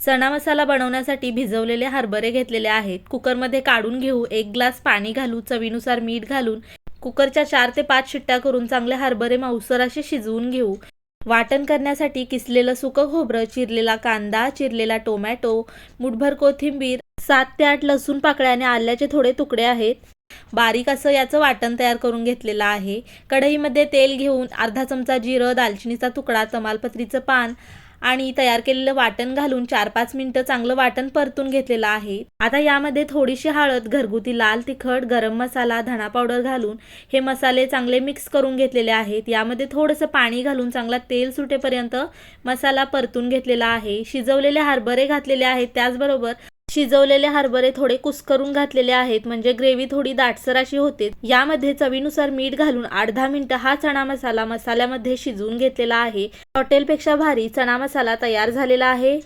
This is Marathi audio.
चणा मसाला बनवण्यासाठी भिजवलेले हरभरे घेतलेले आहेत. कुकरमध्ये काढून घेऊ. 1 ग्लास पाणी घालू. चवीनुसार मीठ घालून कुकरच्या 4 ते 5 शिट्ट्या करून चांगले हरभरे मऊसर असे शिजवून घेऊ. वाटण करण्यासाठी किसलेलं सुकं खोबरं, चिरलेला कांदा, चिरलेला टोमॅटो, मुठभर कोथिंबीर, 7 ते 8 लसूण पाकळ्या आणि आल्याचे थोडे तुकडे आहेत. बारीक असं याचं वाटण तयार करून घेतलेलं आहे. कढईमध्ये तेल घेऊन अर्धा चमचा जिरं, दालचिनीचा तुकडा, तमालपत्रीचं पान आणि तयार केलेलं वाटण घालून 4-5 मिनिटं चांगलं वाटण परतून घेतलेलं आहे. आता यामध्ये थोडीशी हळद, घरगुती लाल तिखट, गरम मसाला, धणा पावडर घालून हे मसाले चांगले मिक्स करून घेतलेले आहेत. यामध्ये थोडंसं पाणी घालून चांगला तेल सुटेपर्यंत मसाला परतून घेतलेला आहे. शिजवलेले हरभरे घातलेले आहेत. त्याचबरोबर शिजवलेले हरभरे थोडे कुस्करून घातलेले आहेत, म्हणजे ग्रेव्ही थोडी दाटसर अशी होते. यामध्ये चवीनुसार मीठ घालून 8-10 मिनिटं हा चणा मसाला मसाल्यामध्ये शिजवून घेतलेला आहे. हॉटेलपेक्षा भारी चणा मसाला तयार झालेला आहे.